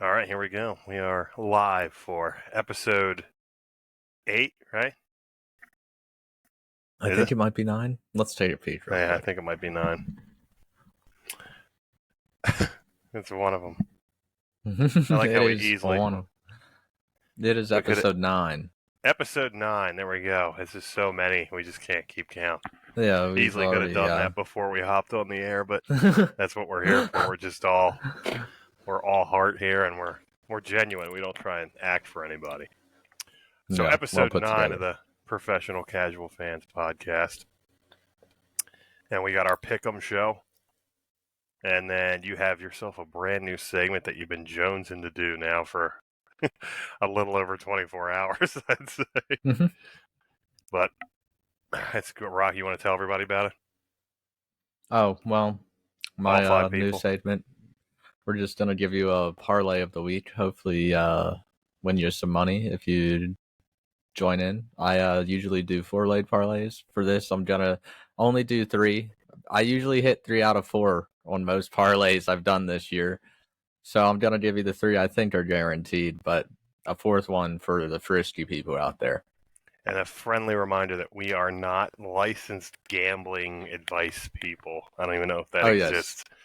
All right, here we go. We are live for episode 8, right? I think it might be 9. Let's take a peek real Yeah, I quick. think it might be 9. It's one of them. I like how we easily. It is episode 9. Episode 9, there we go. It's just so many, we just can't keep count. Yeah, we've Easily could have done that before we hopped on the air, but that's what we're here for. We're all heart here, and we're genuine. We don't try and act for anybody. So Yeah, episode well 9 together. of the Professional Casual Fans podcast. And we got our Pick'em show. And then you have yourself a brand new segment that you've been jonesing to do now for a little over 24 hours, I'd say. But it's good. Rock, you want to tell everybody about it? Oh, well, All my 5 new people. segment, we're just going to give you a parlay of the week. Hopefully win you some money if you join in. I usually do 4 laid parlays. For this, I'm going to only do 3. I usually hit 3 out of 4 on most parlays I've done this year. So I'm going to give you the 3 I think are guaranteed, but a 4th one for the frisky people out there. And a friendly reminder that we are not licensed gambling advice people. I don't even know if that exists. Yes.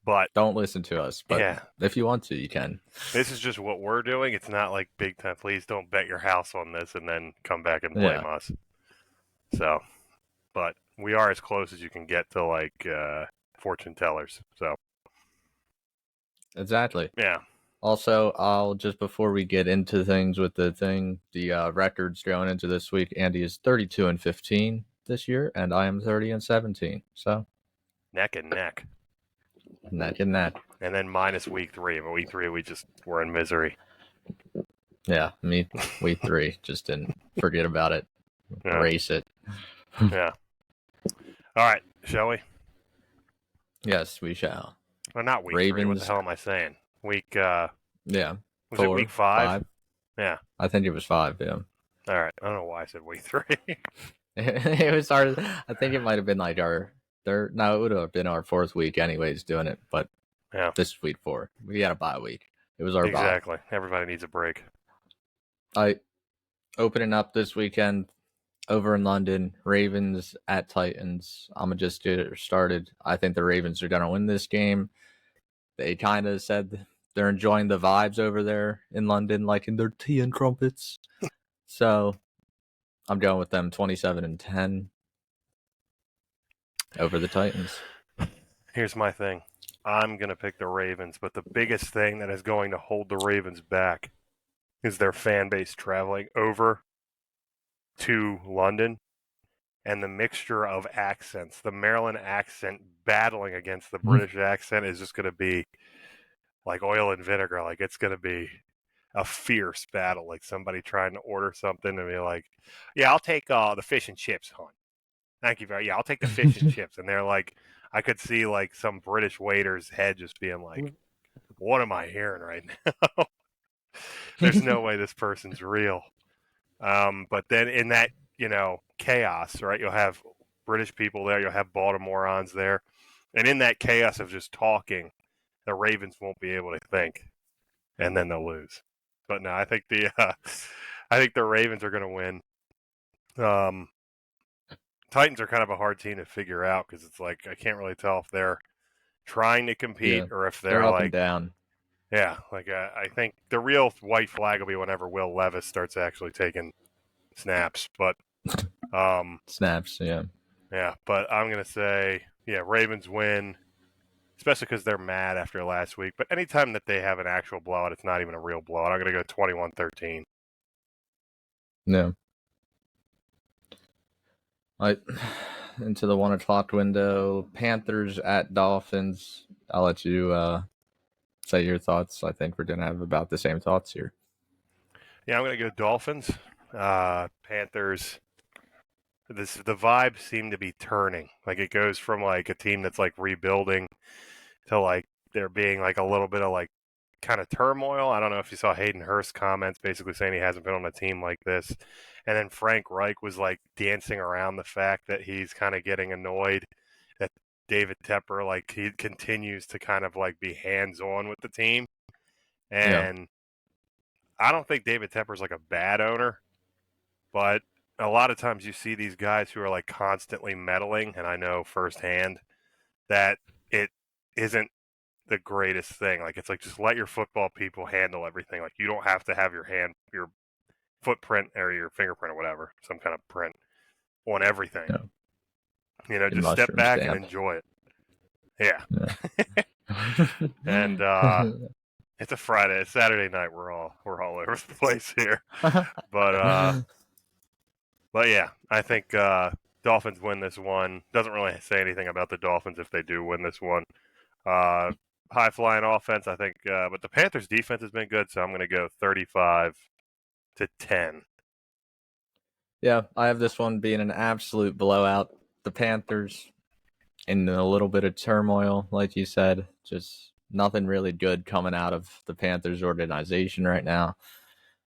But don't listen to us. But yeah, if you want to, you can. This is just what we're doing. It's not like big time. Please don't bet your house on this and then come back and blame us. So, but we are as close as you can get to like fortune tellers. So exactly. Yeah. Also, I'll just before we get into things with the records going into this week, Andy is 32-15 this year, and I am 30-17. So neck and neck. Neck and neck. And then minus week 3. But week 3, we're in misery. Yeah, week 3 just didn't forget about it. Yeah. Erase it. Yeah. All right, shall we? Yes, we shall. Well, not week Ravens. 3. What the hell am I saying? Week. Yeah. Was it week 5? Yeah. I think it was 5. Yeah. All right. I don't know why I said week 3. It was our. I think it might have been like our third. No, it would have been our 4th week, anyways, doing it. But yeah, this is week 4. We had a bye week. It was our exactly. Everybody needs a break. Opening up this weekend over in London, Ravens at Titans. I'm gonna just get it started. I think the Ravens are gonna win this game. They kind of said they're enjoying the vibes over there in London, like in their tea and crumpets. So I'm going with them 27-10 over the Titans. Here's my thing. I'm going to pick the Ravens, but the biggest thing that is going to hold the Ravens back is their fan base traveling over to London and the mixture of accents. The Maryland accent battling against the British accent is just going to be like oil and vinegar. Like it's going to be a fierce battle, like somebody trying to order something and be like, yeah, I'll take the fish and chips, hon. Thank you very. Yeah, I'll take the fish and chips. And they're like, I could see like some British waiter's head just being like, what am I hearing right now? There's no way this person's real. But then in that, chaos, right? You'll have British people there. You'll have Baltimoreans there. And in that chaos of just talking, the Ravens won't be able to think, and then they'll lose. But no, I think the Ravens are going to win. Titans are kind of a hard team to figure out because it's like I can't really tell if they're trying to compete or if they're up like and down. Yeah, like I think the real white flag will be whenever Will Levis starts actually taking snaps. But snaps, yeah. Yeah, but I'm gonna say Ravens win, especially because they're mad after last week. But anytime that they have an actual blowout, it's not even a real blowout. I'm gonna go 21-13. No. Into the 1:00 window, Panthers at Dolphins. I'll let you say your thoughts. I think we're gonna have about the same thoughts here. Yeah, I'm gonna go Dolphins. Panthers. The vibes seem to be turning. Like it goes from like a team that's like rebuilding to like there being like a little bit of like kind of turmoil. I don't know if you saw Hayden Hurst's comments basically saying he hasn't been on a team like this. And then Frank Reich was like dancing around the fact that he's kind of getting annoyed that David Tepper, like he continues to kind of like be hands-on with the team. Yeah. And I don't think David Tepper's like a bad owner, but a lot of times you see these guys who are like constantly meddling, and I know firsthand that it isn't the greatest thing. Like it's like just let your football people handle everything. Like you don't have to have your footprint or your fingerprint or whatever, some kind of print on everything. Yeah. Good Just step mushroom back and stamp. enjoy it. Yeah. And Yeah. it's a Friday, it's Saturday night. We're all over the place here. But yeah, I think Dolphins win this one. Doesn't really say anything about the Dolphins if they do win this one. High flying offense, I think, but the Panthers' defense has been good, so I'm going to go 35-10. Yeah, I have this one being an absolute blowout. The Panthers in a little bit of turmoil, like you said, just nothing really good coming out of the Panthers organization right now.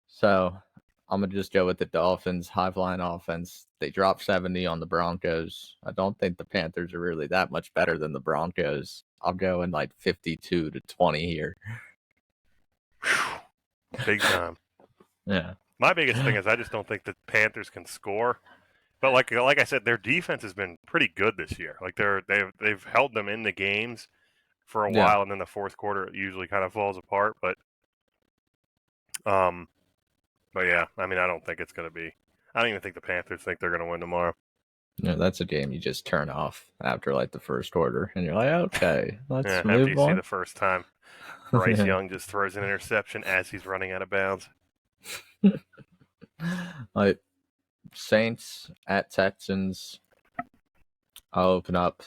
So I'm gonna just go with the Dolphins, high flying offense. They dropped 70 on the Broncos. I don't think the Panthers are really that much better than the Broncos. I'll go in like 52-20 here. Big time. Yeah. My biggest thing is I just don't think the Panthers can score. But like I said, their defense has been pretty good this year. Like they've held them in the games for a Yeah. while, and then the fourth quarter it usually kind of falls apart. Um, but yeah, I mean, I don't think it's going to be. I don't even think the Panthers think they're going to win tomorrow. Yeah, that's a game you just turn off after like the first quarter, and you're like, okay, let's Yeah, after you move see on. the first time Bryce Yeah. Young just throws an interception as he's running out of bounds. Like Saints at Texans. I'll open up.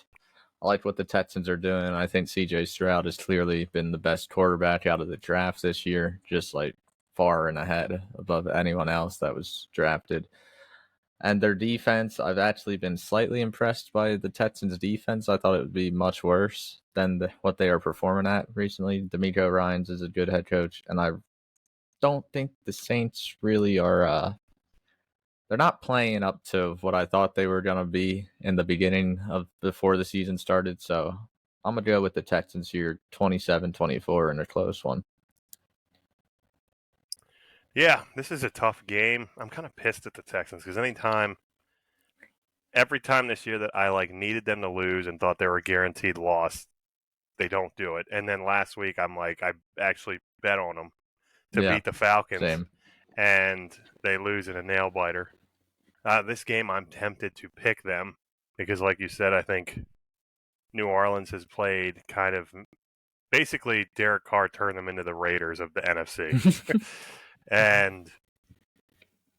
I like what the Texans are doing. I think CJ Stroud has clearly been the best quarterback out of the draft this year, just like far and ahead above anyone else that was drafted. And their defense, I've actually been slightly impressed by the Texans' defense. I thought it would be much worse than what they are performing at recently. D'Amico Ryans is a good head coach, and I don't think the Saints really are. They're not playing up to what I thought they were gonna be in the beginning of before the season started. So I'm gonna go with the Texans here, 27-24 in a close one. Yeah, this is a tough game. I'm kind of pissed at the Texans because every time this year that I like needed them to lose and thought they were a guaranteed loss, they don't do it. And then last week, I'm like, I actually bet on them to Yeah, beat the Falcons, same. and they lose in a nail biter. This game, I'm tempted to pick them because, like you said, I think New Orleans has played kind of basically Derek Carr turned them into the Raiders of the NFC. And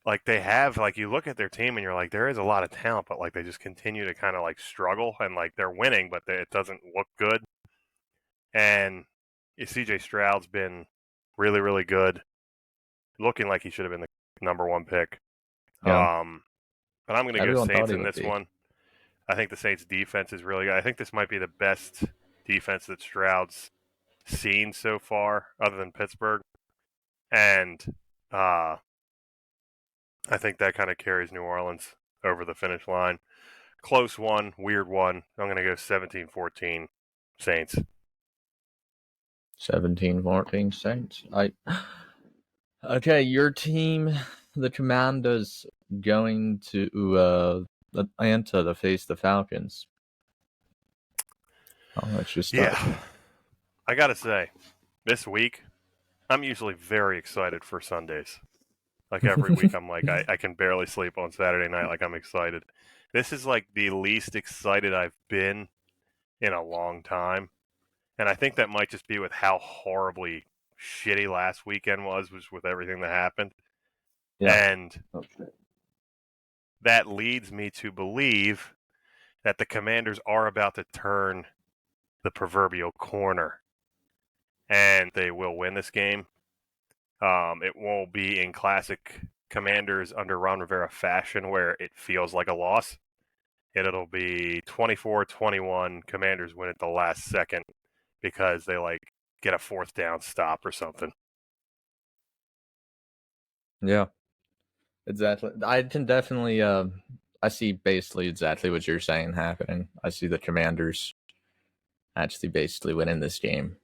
like they have, like you look at their team and you're like, there is a lot of talent, but like they just continue to kind of like struggle and like they're winning, but it doesn't look good. And CJ Stroud's been really, really good, looking like he should have been the number one pick. Yeah, But I'm going to go everyone thought Saints he in would this be. one. I think the Saints defense is really good. I think this might be the best defense that Stroud's seen so far, other than Pittsburgh. And I think that kind of carries New Orleans over the finish line. Close one, weird one. I'm going to go 17-14 Saints. 17-14 Saints. Okay, your team, the Commanders, going to Atlanta to face the Falcons. I'll let you start. Yeah, I got to say, this week, I'm usually very excited for Sundays. Like every week, I'm like, I can barely sleep on Saturday night. Like I'm excited. This is like the least excited I've been in a long time. And I think that might just be with how horribly shitty last weekend was with everything that happened. Yeah. And Okay. that leads me to believe that the Commanders are about to turn the proverbial corner and they will win this game. It won't be in classic Commanders under Ron Rivera fashion where it feels like a loss. It'll be 24-21. Commanders win at the last second because they like get a fourth down stop or something. Yeah, exactly. I can definitely I see basically exactly what you're saying happening. I see the Commanders actually basically winning this game.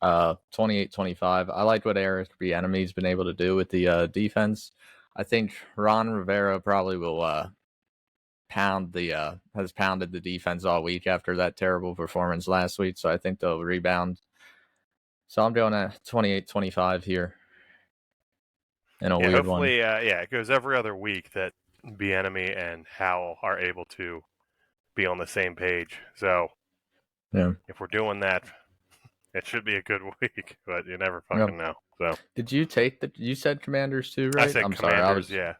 28-25. I like what Eric Bieniemy's been able to do with the defense. I think Ron Rivera probably will has pounded the defense all week after that terrible performance last week, so I think they'll rebound. So I'm going at 28-25 here in a weird one. Hopefully, it goes every other week that Bieniemy and Howell are able to be on the same page. So Yeah. if we're doing that, it should be a good week, but you never Yeah. fucking know. So Did you take you said Commanders too, I right? said I'm Commanders, sorry.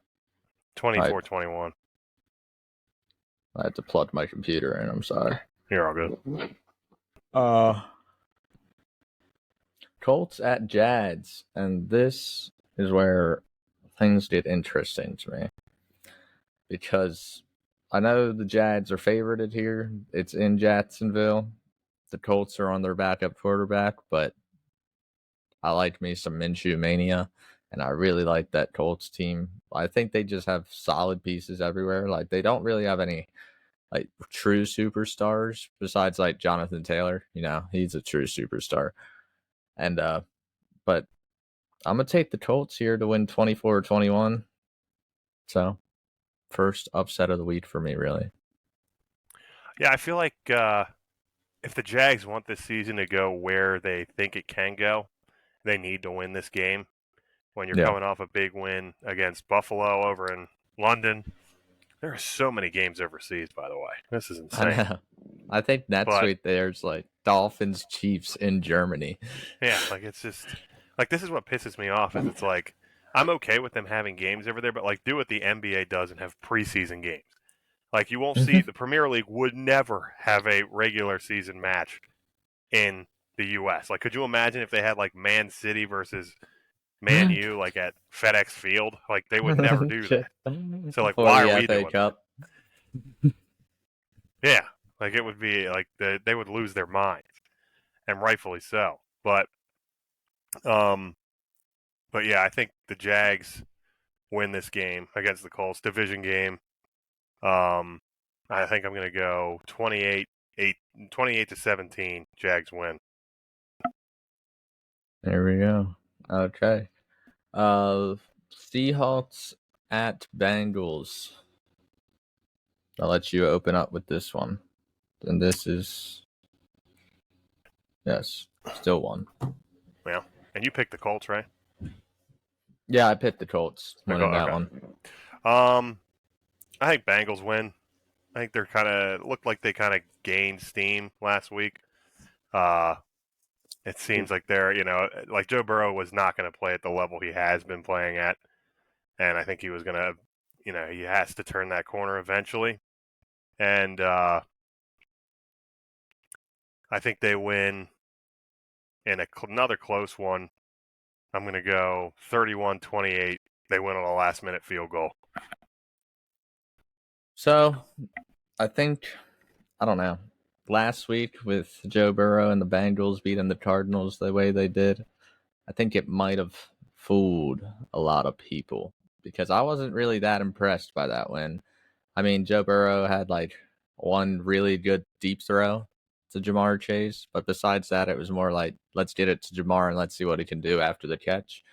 24-21. I had to plug my computer in. I'm sorry. You're all good. Colts at Jags, and this is where things get interesting to me because I know the Jags are favorited here. It's in Jacksonville. The Colts are on their backup quarterback, but I like me some Minshew mania, and I really like that Colts team. I think they just have solid pieces everywhere. Like they don't really have any like true superstars besides like Jonathan Taylor. You know, he's a true superstar. And but I'm gonna take the Colts here to win 24-21. So first upset of the week for me, really. Yeah, I feel like if the Jags want this season to go where they think it can go, they need to win this game. When you're Yeah. coming off a big win against Buffalo over in London, there are so many games overseas. By the way, this is I insane. know. I think next But week there's like Dolphins Chiefs in Germany. yeah, like it's just like this is what pisses me off. Is it's like I'm okay with them having games over there, but like do what the NBA does and have preseason games. Like you won't see the Premier League would never have a regular season match in the U.S. Like, could you imagine if they had like Man City versus Man U like at FedEx Field? Like they would never do that. So like, For why the are we FA doing that? Cup. Yeah, like it would be like they would lose their minds, and rightfully so. Um, but yeah, I think the Jags win this game against the Colts, division game. I think I'm going to go 28-17. Jags win. There we go. Okay. Seahawks at Bengals. I'll let you open up with this one. And this is still one. Yeah, and you picked the Colts, right? Yeah, I picked the Colts winning that Okay. one. I think Bengals win. I think they're looked like they kind of gained steam last week. It seems like they're, like Joe Burrow was not going to play at the level he has been playing at, and I think he was going to, he has to turn that corner eventually, and I think they win in another close one. I'm going to go 31-28. They win on a last-minute field goal. So, I think, I don't know, last week with Joe Burrow and the Bengals beating the Cardinals the way they did, I think it might have fooled a lot of people because I wasn't really that impressed by that win. I mean, Joe Burrow had like one really good deep throw to Jamar Chase, but besides that, it was more like, let's get it to Jamar and let's see what he can do after the catch.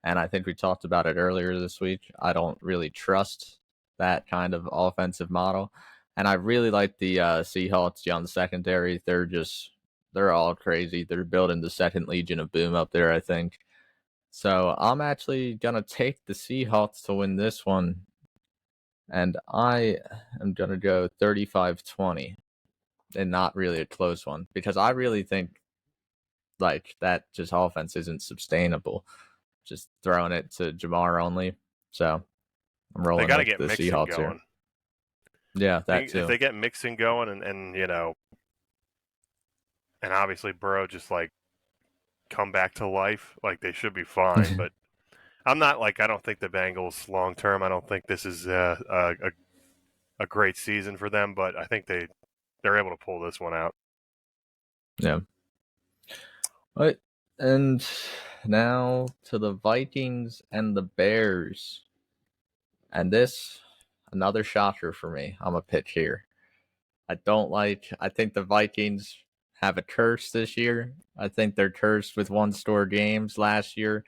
And I think we talked about it earlier this week. I don't really trust that kind of offensive model. And I really like the Seahawks young secondary. They're all crazy. They're building the second Legion of Boom up there, I think. So I'm actually going to take the Seahawks to win this one. And I am going to go 35-20 and not really a close one because I really think like that just offense isn't sustainable. Just throwing it to Jamar only. So I'm They rolling got to with get the Mixon Seahawks going. here. Yeah, that If too. they get Mixon going and and obviously Burrow just like come back to life, like they should be fine. But I'm not like I don't think the Bengals long term. I don't think this is a great season for them, but I think they're able to pull this one out. Yeah. All right. And now to the Vikings and the Bears. And this, another shocker for me. I'm a pitch here. I think the Vikings have a curse this year. I think they're cursed with one-score games. Last year,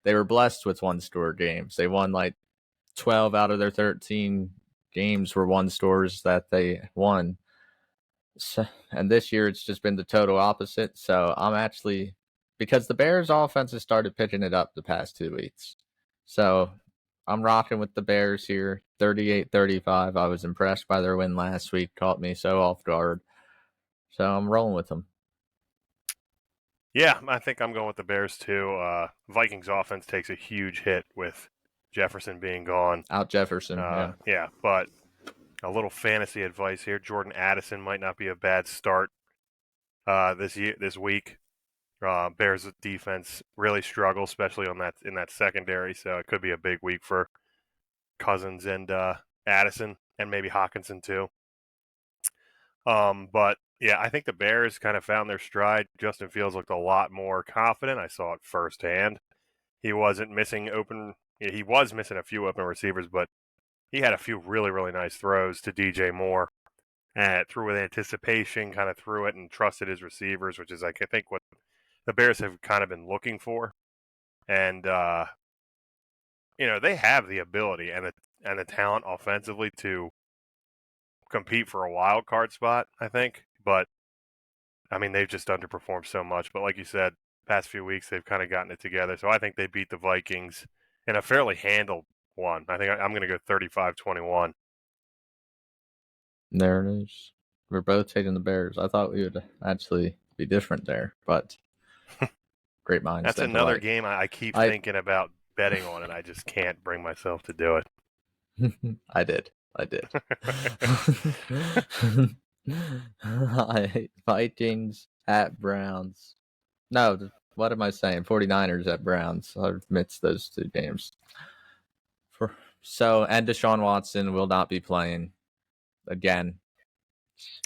they were blessed with one-score games. They won like 12 out of their 13 games were one-scores that they won. So, and this year it's just been the total opposite. So I'm actually, because the Bears offense has started picking it up the past 2 weeks. So I'm rocking with the Bears here, 38-35. I was impressed by their win last week, caught me so off guard. So I'm rolling with them. Yeah, I think I'm going with the Bears too. Vikings offense takes a huge hit with Jefferson being gone. Out Jefferson, yeah. Yeah, but a little fantasy advice here: Jordan Addison might not be a bad start this week. Bears defense really struggles, especially in that secondary. So it could be a big week for Cousins and Addison, and maybe Hawkinson too. But yeah, I think the Bears kind of found their stride. Justin Fields looked a lot more confident. I saw it firsthand. He wasn't missing open. He was missing a few open receivers, but he had a few really, really nice throws to DJ Moore. And threw with anticipation, kind of threw it and trusted his receivers, which is like I think what the Bears have kind of been looking for. And they have the ability and the talent offensively to compete for a wild card spot, I think. But I mean, they've just underperformed so much. But like you said, past few weeks they've kind of gotten it together. So I think they beat the Vikings in a fairly handled one. I think I'm going to go 35-21. There it is. We're both taking the Bears. I thought we would actually be different there, but great minds That's think another alike. game I keep thinking about betting on, and I just can't bring myself to do it. I did. Vikings at Browns. No, what am I saying? 49ers at Browns. I mixed those two games. And Deshaun Watson will not be playing again.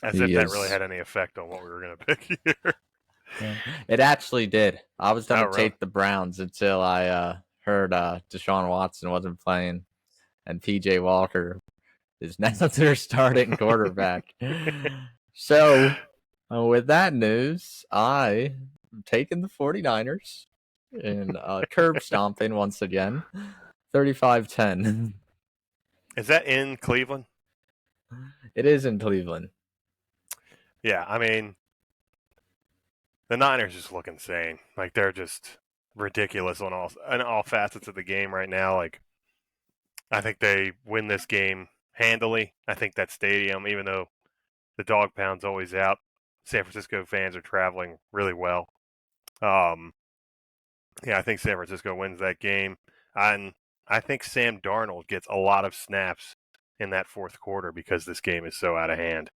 As if that really had any effect on what we were going to pick here. It actually did. I was going to really? take the Browns until I heard Deshaun Watson wasn't playing and PJ Walker is now their starting quarterback. So, with that news, I am taking the 49ers and curb stomping once again. 35-10. Is that in Cleveland? It is in Cleveland. Yeah, I mean, the Niners just look insane. Like they're just ridiculous on all facets of the game right now. Like I think they win this game handily. I think that stadium, even though the dog pound's always out, San Francisco fans are traveling really well. Yeah, I think San Francisco wins that game, and I think Sam Darnold gets a lot of snaps in that fourth quarter because this game is so out of hand.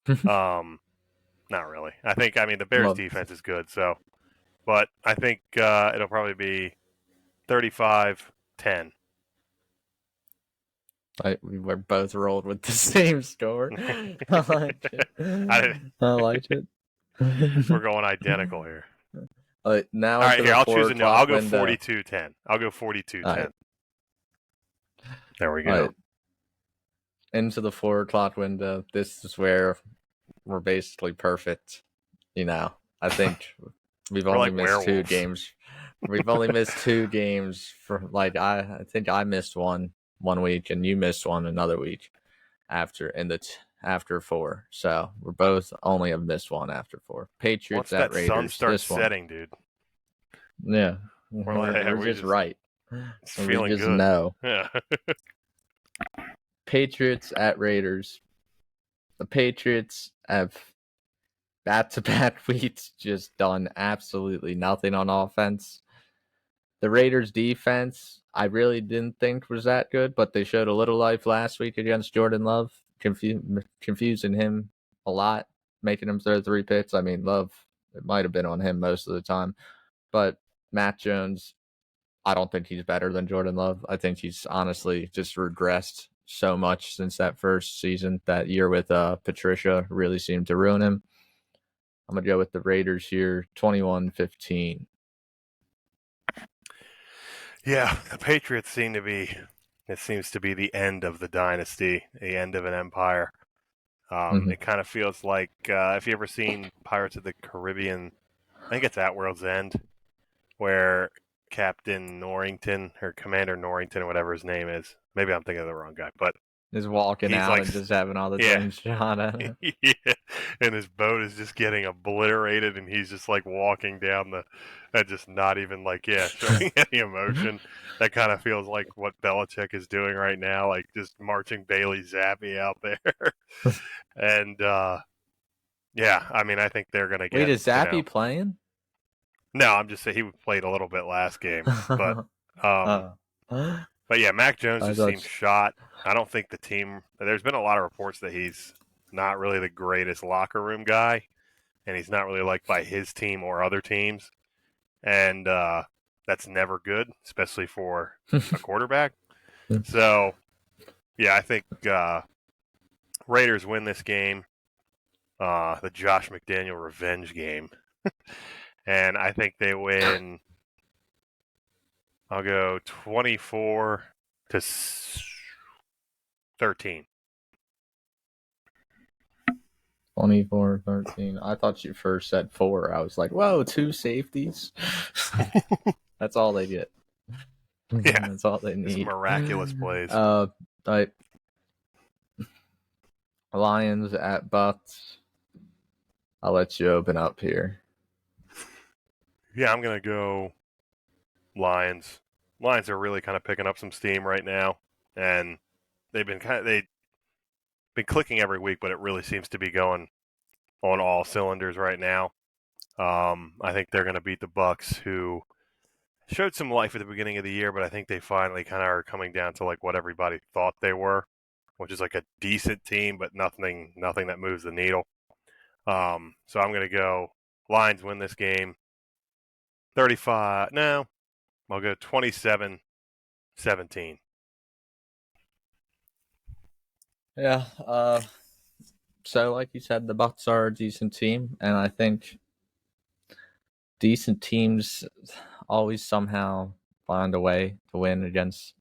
Not really. I mean the Bears defense is good, so but I think it'll probably be 35-10. We were both rolled with the same score. I liked it. I liked it. We're going identical here. Now all right, here, I'll choose a no. I'll go 42-10. I'll go 42-10. Right. There we go. Right. Into the 4 o'clock window. This is where we're basically perfect. I think we've only missed 2 games. We've only missed 2 games for I think I missed one week and you missed one another week after 4. So we're both only have missed one after 4. Patriots Once at Raiders. Sun starts this setting, dude. Yeah, we're just right. It's feeling we just good. know. Yeah. Patriots at Raiders. The Patriots have back-to-back weeks just done absolutely nothing on offense. The Raiders defense, I really didn't think was that good, but they showed a little life last week against Jordan Love, confusing him a lot, making him throw 3 picks. I mean, Love, it might have been on him most of the time, but Matt Jones, I don't think he's better than Jordan Love. I think he's honestly just regressed so much since that first season. That year with Patricia really seemed to ruin him. I'm going to go with the Raiders here, 21-15. Yeah, the Patriots seems to be the end of the dynasty, the end of an empire. It kind of feels like if you ever seen Pirates of the Caribbean, I think it's at World's End, where Captain Norrington or Commander Norrington or whatever his name is. Maybe I'm thinking of the wrong guy, but Just walking he's out like, and just having all the yeah, drinks shot at him. yeah, and his boat is just getting obliterated, and he's just like walking down and just not even like, showing any emotion. That kind of feels like what Belichick is doing right now, like just marching Bailey Zappi out there. And I mean, I think they're gonna Wait, get, is Zappy playing? No, I'm just saying he played a little bit last game, but um, I but yeah, Mac Jones just seems thought shot. I don't think the team. There's been a lot of reports that he's not really the greatest locker room guy, and he's not really liked by his team or other teams, and that's never good, especially for a quarterback. So yeah, I think Raiders win this game, the Josh McDaniel revenge game, and I think they win. I'll go 24 to 13. 24-13. I thought you first said 4. I was like, whoa, 2 safeties. That's all they get. Yeah, that's all they just need. miraculous plays. Lions at Bucks. I'll let you open up here. Yeah, I'm gonna go Lions. Lions are really kind of picking up some steam right now, and they've been clicking every week, but it really seems to be going on all cylinders right now. I think they're going to beat the Bucks, who showed some life at the beginning of the year, but I think they finally kind of are coming down to like what everybody thought they were, which is like a decent team, but nothing that moves the needle. So I'm going to go Lions win this game. 35. No, I'll go 27-17. Yeah. So like you said, the Bucks are a decent team, and I think decent teams always somehow find a way to win against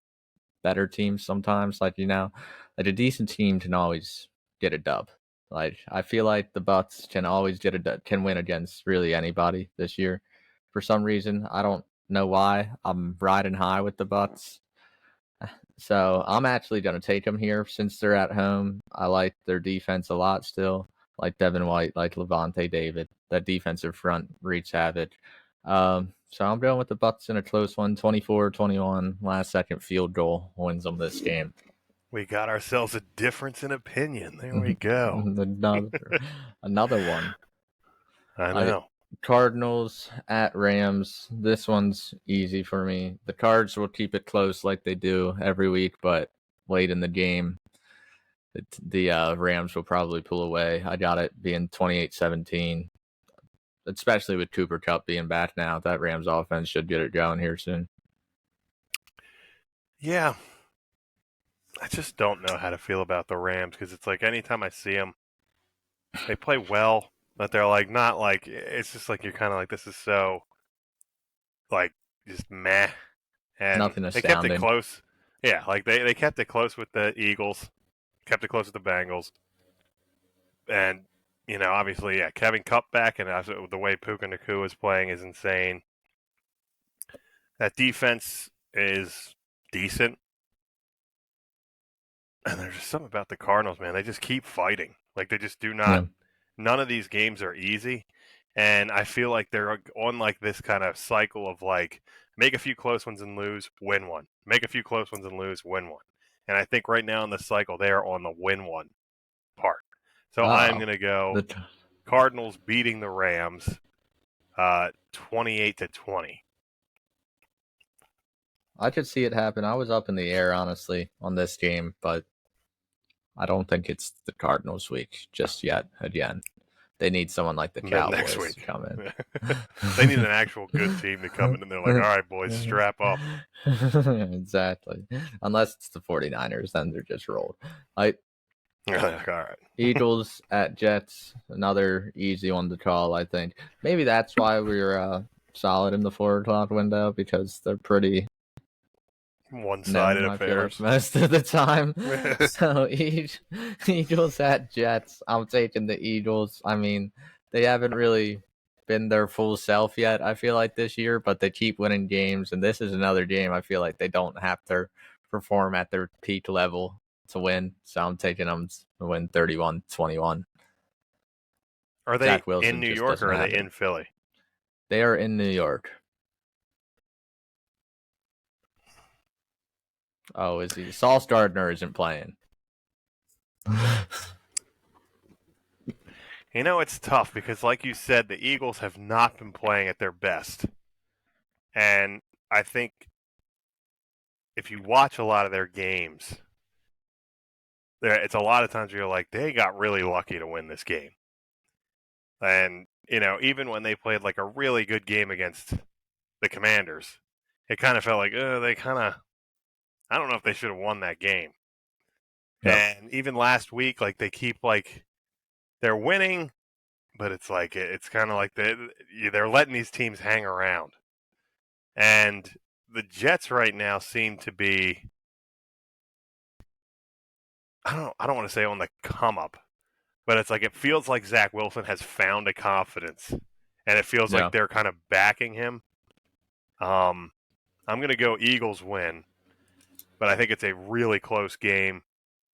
better teams sometimes. Like a decent team can always get a dub. Like I feel like the Bucks can always can win against really anybody this year. For some reason, I don't know why. I'm riding high with the Bucks. So I'm actually going to take them here since they're at home. I like their defense a lot still. Like Devin White, like Levante David. That defensive front wreaks havoc. So I'm going with the Bucks in a close one, 24-21. Last second field goal wins them this game. We got ourselves a difference in opinion. There we go. Another one. I know. Cardinals at Rams. This one's easy for me. The Cards will keep it close like they do every week, but late in the game, the Rams will probably pull away. I got it being 28-17, especially with Cooper Kupp being back now. That Rams offense should get it going here soon. Yeah. I just don't know how to feel about the Rams because it's like anytime I see them, they play well, but they're like not like it's just like you're kind of like this is so like just meh, and Nothing they kept it astounding. close. Yeah, like they kept it close with the Eagles, kept it close with the Bengals, and obviously Kevin Kupp back and the way Puka Nacua is playing is insane. That defense is decent. And there's just something about the Cardinals, man. They just keep fighting. Like they just do not. Yeah. None of these games are easy, and I feel like they're on like this kind of cycle of like make a few close ones and lose, win one. Make a few close ones and lose, win one. And I think right now in the cycle they are on the win one part. So I'm gonna go Cardinals beating the Rams, 28-20. I could see it happen. I was up in the air honestly on this game, but I don't think it's the Cardinals week just yet. Again, they need someone like the Cowboys next week to come in. They need an actual good team to come in, and they're like, all right, boys, strap up. Exactly. Unless it's the 49ers, then they're just rolled. All right. Eagles at Jets, another easy one to call, I think. Maybe that's why we're solid in the 4 o'clock window, because they're pretty one-sided known, I feel like, affairs. most of the time. So Eagles at Jets. I'm taking the Eagles. I mean, they haven't really been their full self yet, I feel like, this year, but they keep winning games, and this is another game I feel like they don't have to perform at their peak level to win. So I'm taking them to win 31-21. Are they Zach in Wilson New just York doesn't or are have they it. in Philly? They are in New York. Oh, is he? Sauce Gardner isn't playing. You know, it's tough because, like you said, the Eagles have not been playing at their best. And I think if you watch a lot of their games, it's a lot of times where you're like, they got really lucky to win this game. And, you know, even when they played like a really good game against the Commanders, it kind of felt like, they kind of, I don't know if they should have won that game. Yep. And even last week, like they keep like, they're winning, but it's like, it's kind of like they're letting these teams hang around. And the Jets right now seem to be, I don't want to say on the come up, but it's like it feels like Zach Wilson has found a confidence, and it feels like Yeah. they're kind of backing him. I'm going to go Eagles win, but I think it's a really close game.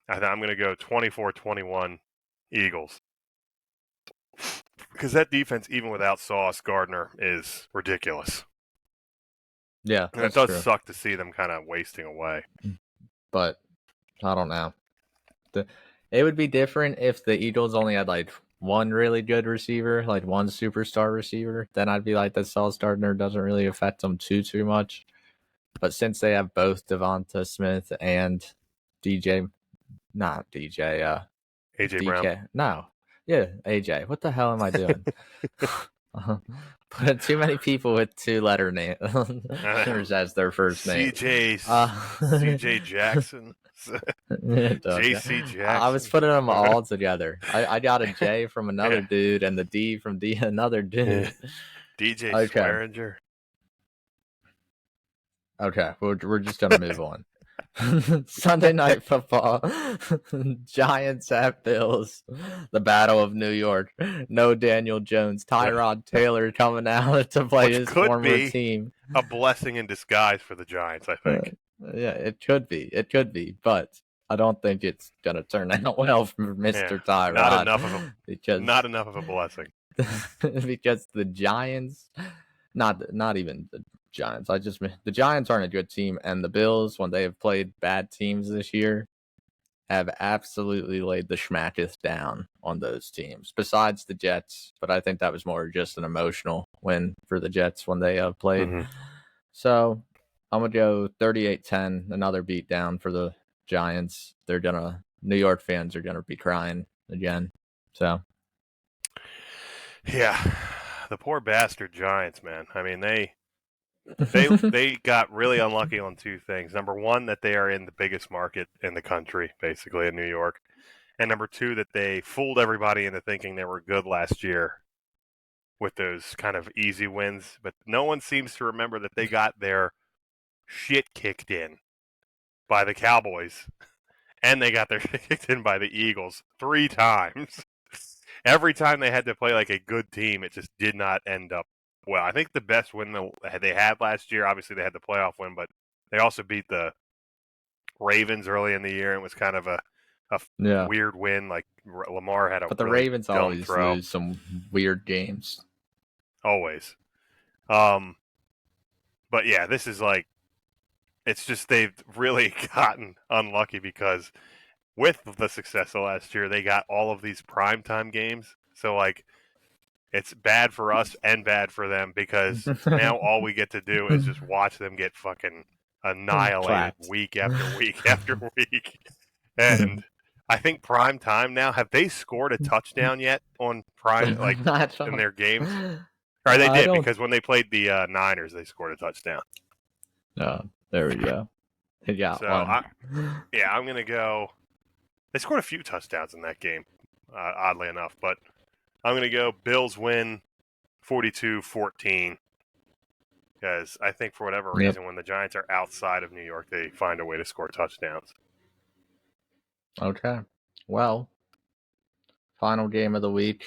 I'm going to go 24-21 Eagles. Because that defense, even without Sauce Gardner, is ridiculous. Yeah, And it that's does true. suck to see them kind of wasting away. But I don't know. It would be different if the Eagles only had like one really good receiver, like one superstar receiver. Then I'd be like, that Sauce Gardner doesn't really affect them too much. But since they have both Devonta Smith and DJ, not DJ, A.J. Brown. DK, no, yeah, AJ. What the hell am I doing? But too many people with two-letter names as their first name. C.J. Jackson. J.C. I was Jackson. putting them all together. I got a J from another Yeah. dude and the D from another dude. DJ Okay. Swearinger. Okay, we're just gonna move on. Sunday Night Football, Giants at Bills, the Battle of New York. No Daniel Jones, Tyrod Taylor coming out to play Which his could former be team. a blessing in disguise for the Giants, I think. Yeah, it could be, but I don't think it's gonna turn out well for Mr. Tyrod. Not enough of a blessing. Because the Giants, not even the Giants. The Giants aren't a good team, and the Bills, when they have played bad teams this year, have absolutely laid the schmacketh down on those teams. Besides the Jets, but I think that was more just an emotional win for the Jets when they played. Mm-hmm. So I'm gonna go 38-10, another beatdown for the Giants. New York fans are gonna be crying again. So Yeah, the poor bastard Giants, man. I mean, they got really unlucky on two things. Number one, that they are in the biggest market in the country, basically in New York, and number two, that they fooled everybody into thinking they were good last year with those kind of easy wins. But no one seems to remember that they got their shit kicked in by the Cowboys, and they got their shit kicked in by the Eagles 3 times. Every time they had to play like a good team, it just did not end up well. I think the best win they had last year, obviously they had the playoff win, but they also beat the Ravens early in the year, and it was kind of a weird win. Like Lamar had a but the really Ravens dumb always throw. lose some weird games. Always. But yeah, this is like, it's just they've really gotten unlucky because with the success of last year, they got all of these primetime games. So, like, it's bad for us and bad for them because now all we get to do is just watch them get fucking annihilated Clapped. week after week after week. And I think prime time now, have they scored a touchdown yet on prime, like, in their games? Or they did, because when they played the Niners, they scored a touchdown. No, there we go. They got one. I'm going to go. They scored a few touchdowns in that game, oddly enough. But I'm going to go Bills win 42-14. because I think for whatever Yep. reason, when the Giants are outside of New York, they find a way to score touchdowns. Okay. Well, final game of the week.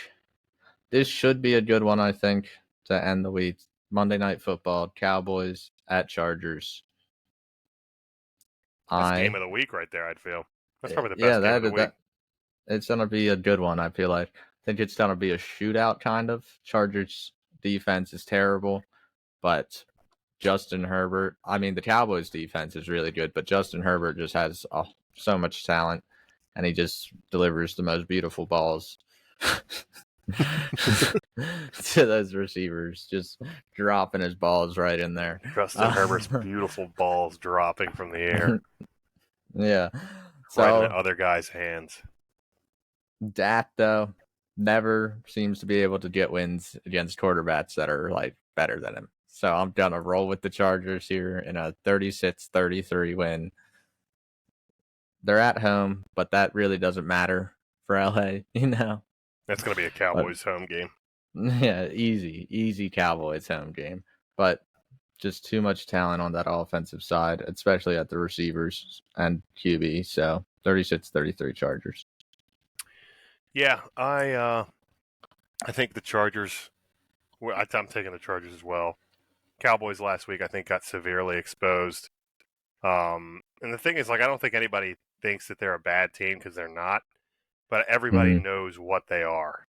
This should be a good one, I think, to end the week. Monday Night Football, Cowboys at Chargers. That's game of the week right there, I'd feel. That's probably the Yeah, best game of the week. it's gonna be a good one. I feel like. I think it's gonna be a shootout, kind of. Chargers defense is terrible, but Justin Herbert. I mean, the Cowboys defense is really good, but Justin Herbert just has so much talent, and he just delivers the most beautiful balls to those receivers, just dropping his balls right in there. Justin Herbert's beautiful balls dropping from the air. Yeah. Right So into other guys' hands. Dak, though, never seems to be able to get wins against quarterbacks that are like better than him. So I'm gonna roll with the Chargers here in a 36-33 win. They're at home, but that really doesn't matter for LA, you know. That's going to be a Cowboys home game. Yeah, easy Cowboys home game. But just too much talent on that offensive side, especially at the receivers and QB. So 36-33 Chargers. Yeah, I think the Chargers. I'm taking the Chargers as well. Cowboys last week, I think, got severely exposed. And the thing is, like, I don't think anybody thinks that they're a bad team because they're not. But everybody knows what they are,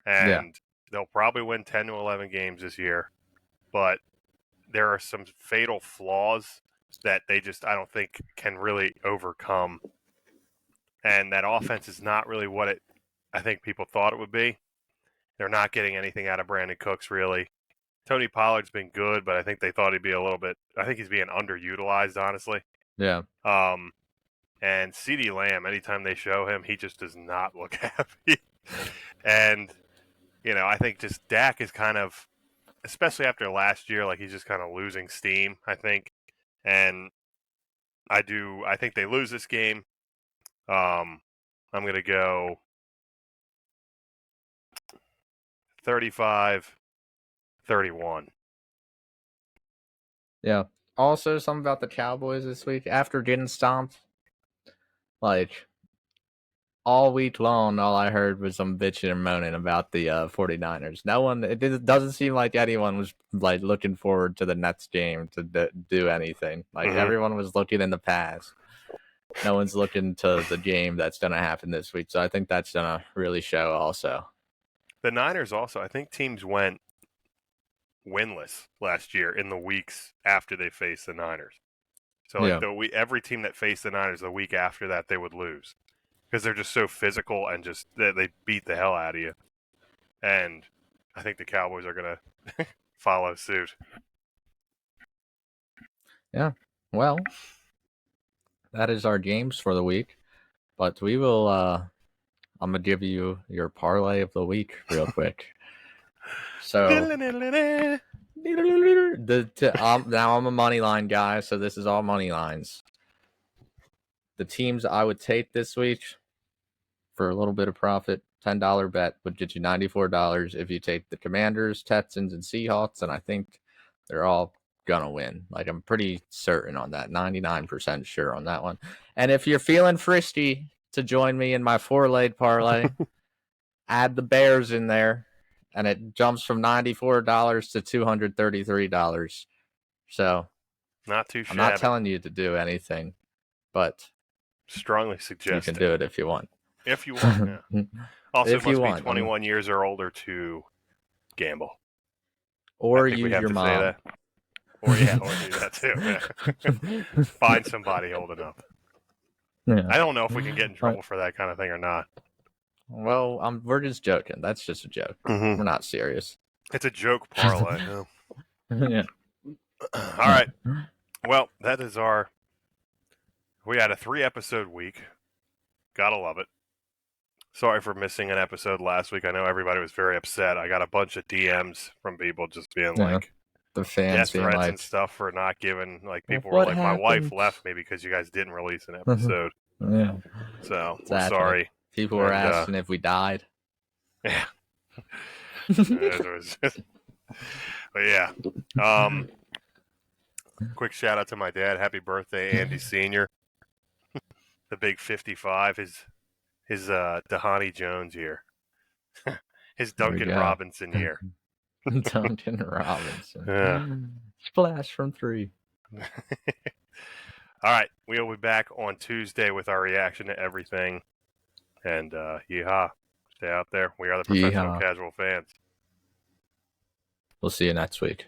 and they'll probably win 10 to 11 games this year. But there are some fatal flaws that they just, I don't think, can really overcome. And that offense is not really what I think people thought it would be. They're not getting anything out of Brandon Cooks, really. Tony Pollard's been good, but I think they thought he'd be a little bit. I think he's being underutilized, honestly. Yeah. And CeeDee Lamb, anytime they show him, he just does not look happy. And I think just Dak is kind of, especially after last year, like he's just kind of losing steam. I think, and I think they lose this game. I'm gonna go 35-31. Yeah. Also, something about the Cowboys this week. After getting stomped, like, all week long, all I heard was some bitching and moaning about the 49ers. It doesn't seem like anyone was, like, looking forward to the Nets game to do anything. Like, everyone was looking in the past. No one's looking to the game that's going to happen this week. So I think that's going to really show also. The Niners also, I think teams went winless last year in the weeks after they faced the Niners. So like every team that faced the Niners the week after that, they would lose because they're just so physical and just they beat the hell out of you. And I think the Cowboys are going to follow suit. Yeah. Well, that is our games for the week. But we will I'm going to give you your parlay of the week real quick. So now I'm a money line guy, so this is all money lines. The teams I would take this week for a little bit of profit, $10 bet would get you $94 if you take the Commanders, Texans, and Seahawks, and I think they're all gonna win. Like, I'm pretty certain on that, 99% sure on that one. And if you're feeling frisky to join me in my 4-leg parlay, add the Bears in there, and it jumps from $94 to $233. So not too shabby. I'm not telling you to do anything, but strongly suggest you can do it if you want. If you want, yeah. Also, if it must be 21 years or older to gamble. Or use your mom. Or do that too. Yeah. Find somebody old enough. Yeah. I don't know if we can get in trouble for that kind of thing or not. Well, we're just joking. That's just a joke. We're not serious. It's a joke parlay. Yeah. All right. Well, that is we had a 3-episode week. Gotta love it. Sorry for missing an episode last week. I know everybody was very upset. I got a bunch of DMs from people just being like, the fans death threats and stuff for not giving. Like, people were like, my wife left me because you guys didn't release an episode. Yeah. So we're sorry. People were asking if we died. Yeah. But yeah. Quick shout out to my dad. Happy birthday, Andy Sr. The big 55. His Dahani Jones year. His There we Duncan go. Robinson year. Duncan Robinson. Yeah. Splash from 3. All right. We'll be back on Tuesday with our reaction to everything. And yeehaw. Stay out there. We are the professional Yeehaw. casual fans. We'll see you next week.